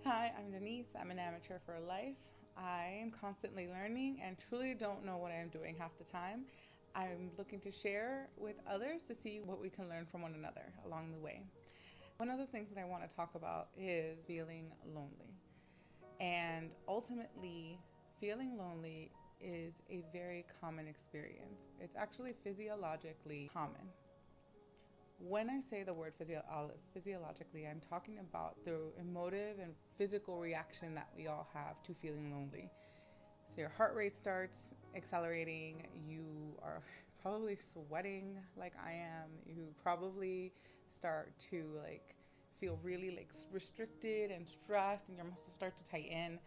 Hi, I'm Denise. I'm an amateur for life. I am constantly learning and truly don't know what I'm doing half the time. I'm looking to share with others to see what we can learn from one another along the way. One of the things that I want to talk about is feeling lonely. And ultimately, feeling lonely is a very common experience. It's actually physiologically common. When I say the word physiologically, I'm talking about the emotive and physical reaction that we all have to feeling lonely. So your heart rate starts accelerating, you are probably sweating like I am, you probably start to feel really restricted and stressed, and your muscles start to tighten.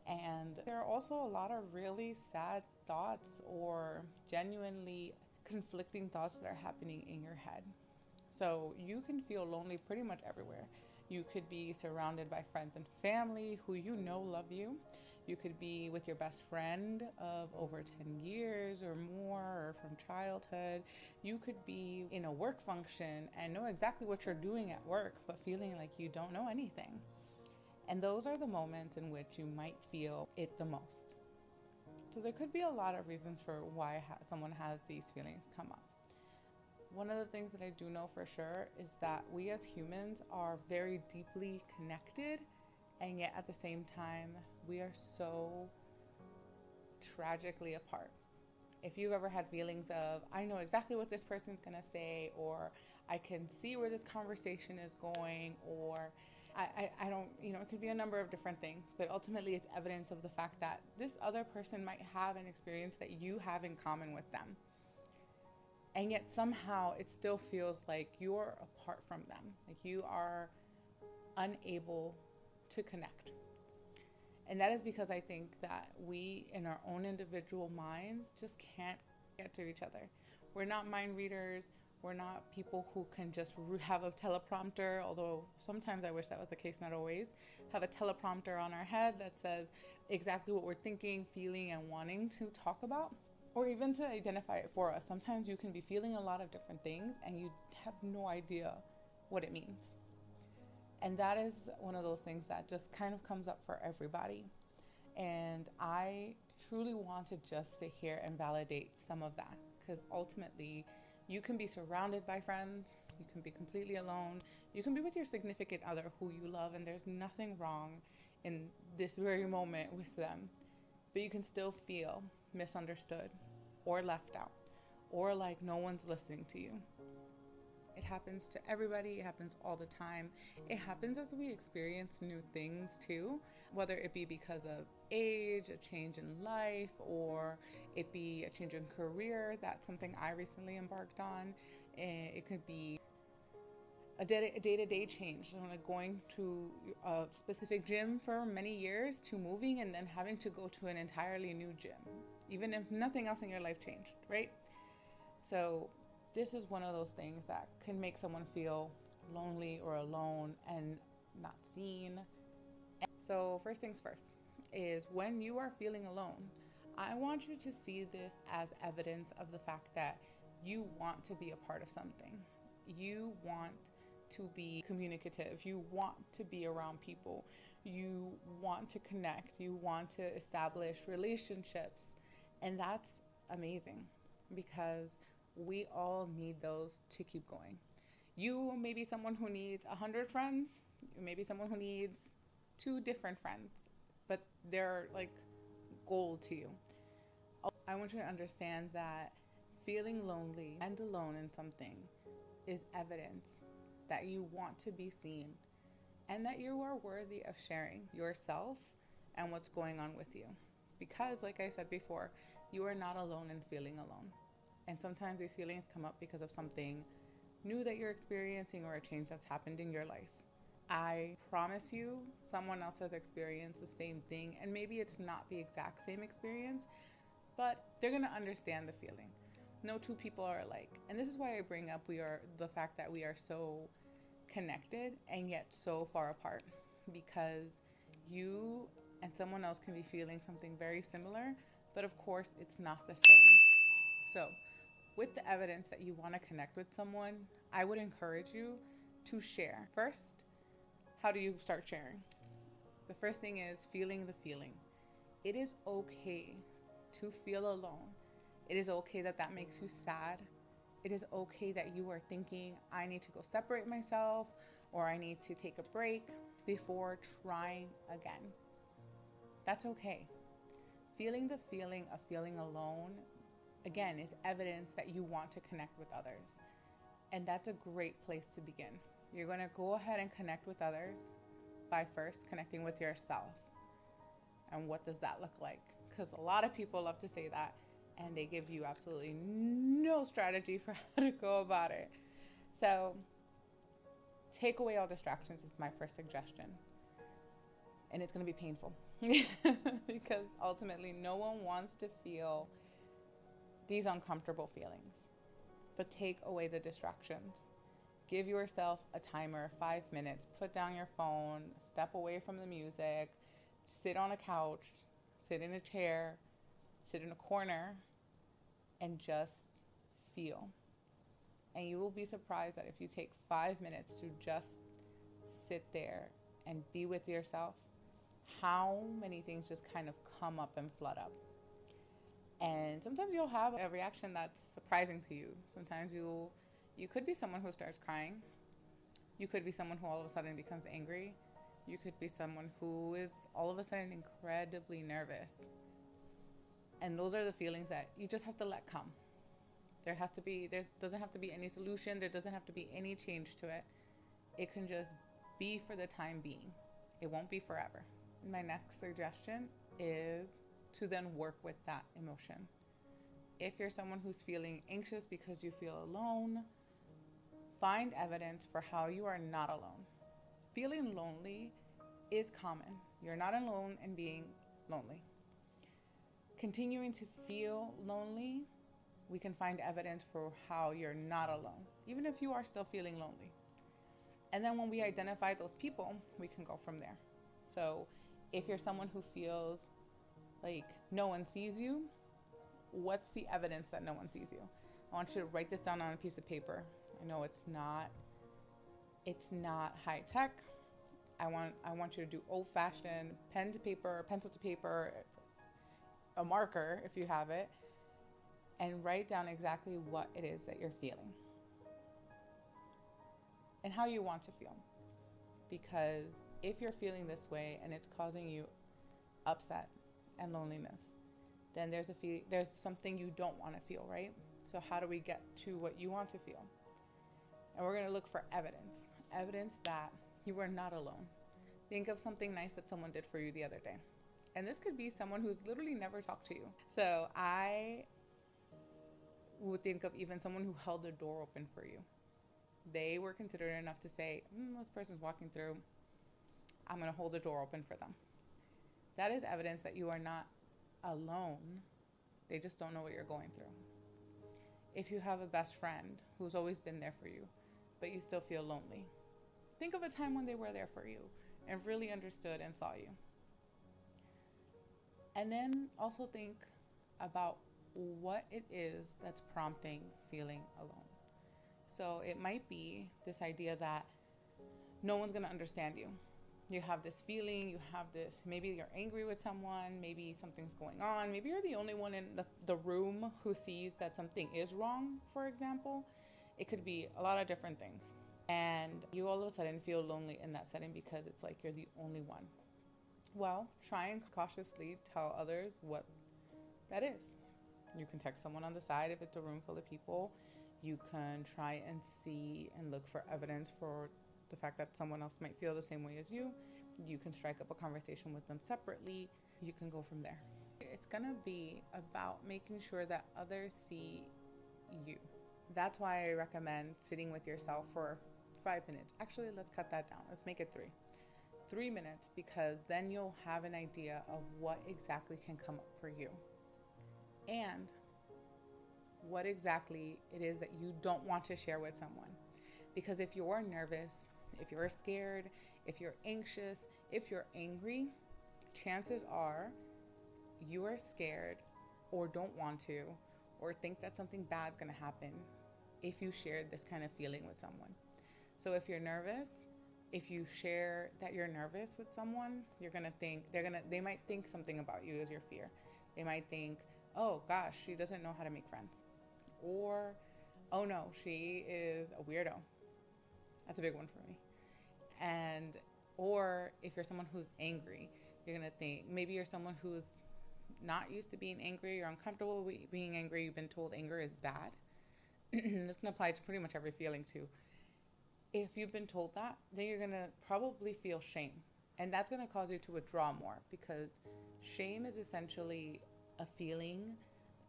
And there are also a lot of really sad thoughts or genuinely conflicting thoughts that are happening in your head. So you can feel lonely pretty much everywhere. You could be surrounded by friends and family who you know love you. You could be with your best friend of over 10 years or more, or from childhood. You could be in a work function and know exactly what you're doing at work, but feeling like you don't know anything. And those are the moments in which you might feel it the most. So there could be a lot of reasons for why someone has these feelings come up. One of the things that I do know for sure is that we as humans are very deeply connected, and yet at the same time, we are so tragically apart. If you've ever had feelings of, I know exactly what this person's gonna say, or I can see where this conversation is going, or I don't, it could be a number of different things, but ultimately it's evidence of the fact that this other person might have an experience that you have in common with them. And yet somehow it still feels like you're apart from them, like you are unable to connect. And that is because I think that we, in our own individual minds, just can't get to each other. We're not mind readers. We're not people who can just have a teleprompter, although sometimes I wish that was the case, not always. Have a teleprompter on our head that says exactly what we're thinking, feeling, and wanting to talk about, or even to identify it for us. Sometimes you can be feeling a lot of different things and you have no idea what it means. And that is one of those things that just kind of comes up for everybody. And I truly want to just sit here and validate some of that, because ultimately you can be surrounded by friends, you can be completely alone, you can be with your significant other who you love, and there's nothing wrong in this very moment with them, but you can still feel misunderstood or left out, or like no one's listening to you. It happens to everybody. It happens all the time. It happens as we experience new things too, whether it be because of age, a change in life, or it be a change in career. That's something I recently embarked on. It could be a day-to-day change, like going to a specific gym for many years to moving and then having to go to an entirely new gym, even if nothing else in your life changed, right? So this is one of those things that can make someone feel lonely or alone and not seen. So first things first is, when you are feeling alone, I want you to see this as evidence of the fact that you want to be a part of something. You want to be communicative. You want to be around people. You want to connect. You want to establish relationships. And that's amazing, because we all need those to keep going. You may be someone who needs 100 friends. You may be someone who needs 2 different friends, but they're like gold to you. I want you to understand that feeling lonely and alone in something is evidence that you want to be seen and that you are worthy of sharing yourself and what's going on with you. Because, like I said before, you are not alone in feeling alone. And sometimes these feelings come up because of something new that you're experiencing or a change that's happened in your life. I promise you, someone else has experienced the same thing, and maybe it's not the exact same experience, but they're going to understand the feeling. No two people are alike. And this is why I bring up the fact that we are so connected and yet so far apart, because you and someone else can be feeling something very similar, but of course it's not the same. So with the evidence that you want to connect with someone, I would encourage you to share. First, how do you start sharing? The first thing is feeling the feeling. It is okay to feel alone. It is okay that that makes you sad. It is okay that you are thinking, I need to go separate myself, or I need to take a break before trying again. That's okay. Feeling the feeling of feeling alone, again, is evidence that you want to connect with others. And that's a great place to begin. You're going to go ahead and connect with others by first connecting with yourself. And what does that look like? Because a lot of people love to say that, and they give you absolutely no strategy for how to go about it. So take away all distractions is my first suggestion. And it's going to be painful because ultimately no one wants to feel these uncomfortable feelings. But take away the distractions. Give yourself a timer, 5 minutes. Put down your phone, step away from the music, sit on a couch, sit in a chair, sit in a corner, and just feel. And you will be surprised that if you take 5 minutes to just sit there and be with yourself, how many things just kind of come up and flood up. And sometimes you'll have a reaction that's surprising to you. Sometimes you could be someone who starts crying. You could be someone who all of a sudden becomes angry. You could be someone who is all of a sudden incredibly nervous. And those are the feelings that you just have to let come. There doesn't have to be any solution. There doesn't have to be any change to it. It can just be for the time being. It won't be forever. My next suggestion is to then work with that emotion. If you're someone who's feeling anxious because you feel alone, find evidence for how you are not alone. Feeling lonely is common. You're not alone in being lonely. Continuing to feel lonely, we can find evidence for how you're not alone, even if you are still feeling lonely. And then when we identify those people, we can go from there. So if you're someone who feels like no one sees you, what's the evidence that no one sees you? I want you to write this down on a piece of paper. I know it's not high tech. I want you to do old-fashioned pen to paper, pencil to paper, a marker if you have it, and write down exactly what it is that you're feeling and how you want to feel. Because if you're feeling this way and it's causing you upset and loneliness, then there's something you don't want to feel, right? So how do we get to what you want to feel? And we're going to look for evidence that you are not alone. Think of something nice that someone did for you the other day. And this could be someone who's literally never talked to you. So I would think of even someone who held the door open for you. They were considerate enough to say, this person's walking through, I'm going to hold the door open for them. That is evidence that you are not alone. They just don't know what you're going through. If you have a best friend who's always been there for you, but you still feel lonely, think of a time when they were there for you and really understood and saw you. And then also think about what it is that's prompting feeling alone. So it might be this idea that no one's going to understand you. You have this feeling, maybe you're angry with someone, maybe something's going on, maybe you're the only one in the room who sees that something is wrong, for example. It could be a lot of different things. And you all of a sudden feel lonely in that setting because it's like you're the only one. Well, try and cautiously tell others what that is. You can text someone on the side if it's a room full of people. You can try and see and look for evidence for the fact that someone else might feel the same way as you. You can strike up a conversation with them separately. You can go from there. It's gonna be about making sure that others see you. That's why I recommend sitting with yourself for 5 minutes. Actually, let's cut that down. Let's make it 3. 3 minutes, because then you'll have an idea of what exactly can come up for you and what exactly it is that you don't want to share with someone. Because if you're nervous, if you're scared, if you're anxious, if you're angry, chances are you are scared or don't want to or think that something bad's going to happen if you share this kind of feeling with someone. So if you're nervous, if you share that you're nervous with someone, you're gonna think they might think something about you as your fear. They might think, oh gosh, she doesn't know how to make friends, or oh no, she is a weirdo. That's a big one for me. And or if you're someone who's angry, you're gonna think maybe you're someone who's not used to being angry, you're uncomfortable with being angry, you've been told anger is bad. This can apply to pretty much every feeling too. If you've been told that, then you're gonna probably feel shame. And that's gonna cause you to withdraw more, because shame is essentially a feeling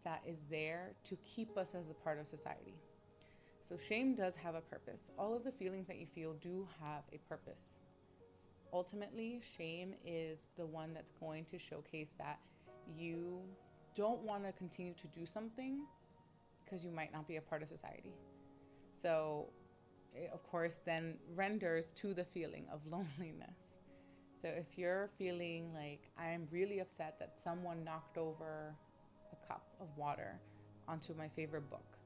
that is there to keep us as a part of society. So shame does have a purpose. All of the feelings that you feel do have a purpose. Ultimately, shame is the one that's going to showcase that you don't want to continue to do something because you might not be a part of society. So it, of course, then renders to the feeling of loneliness. So if you're feeling like, I'm really upset that someone knocked over a cup of water onto my favorite book,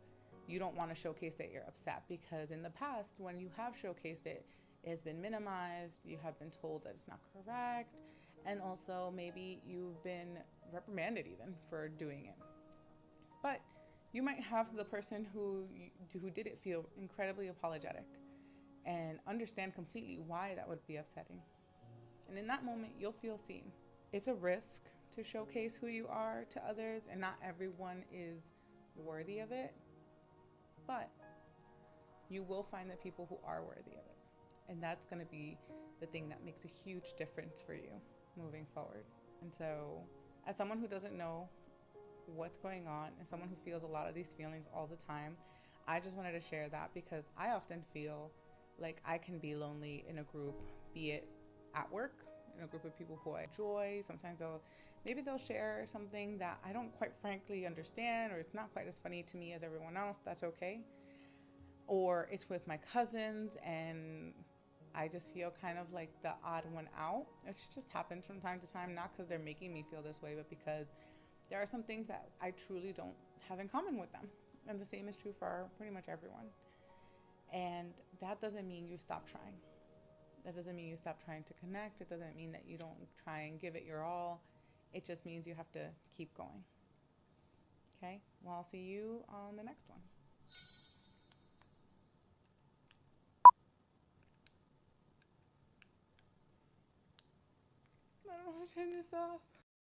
you don't want to showcase that you're upset, because in the past, when you have showcased it, it has been minimized, you have been told that it's not correct, and also maybe you've been reprimanded even for doing it. But you might have the person who did it feel incredibly apologetic and understand completely why that would be upsetting. And in that moment, you'll feel seen. It's a risk to showcase who you are to others, and not everyone is worthy of it. But you will find the people who are worthy of it. And that's going to be the thing that makes a huge difference for you moving forward. And so, as someone who doesn't know what's going on and someone who feels a lot of these feelings all the time, I just wanted to share that, because I often feel like I can be lonely in a group, be it at work, in a group of people who I enjoy. Sometimes they'll share something that I don't quite frankly understand, or it's not quite as funny to me as everyone else. That's okay. Or it's with my cousins and I just feel kind of like the odd one out, which just happens from time to time, not because they're making me feel this way, but because there are some things that I truly don't have in common with them. And the same is true for pretty much everyone. And that doesn't mean you stop trying. That doesn't mean you stop trying to connect. It doesn't mean that you don't try and give it your all. It just means you have to keep going. Okay? Well, I'll see you on the next one. I don't want to turn this off.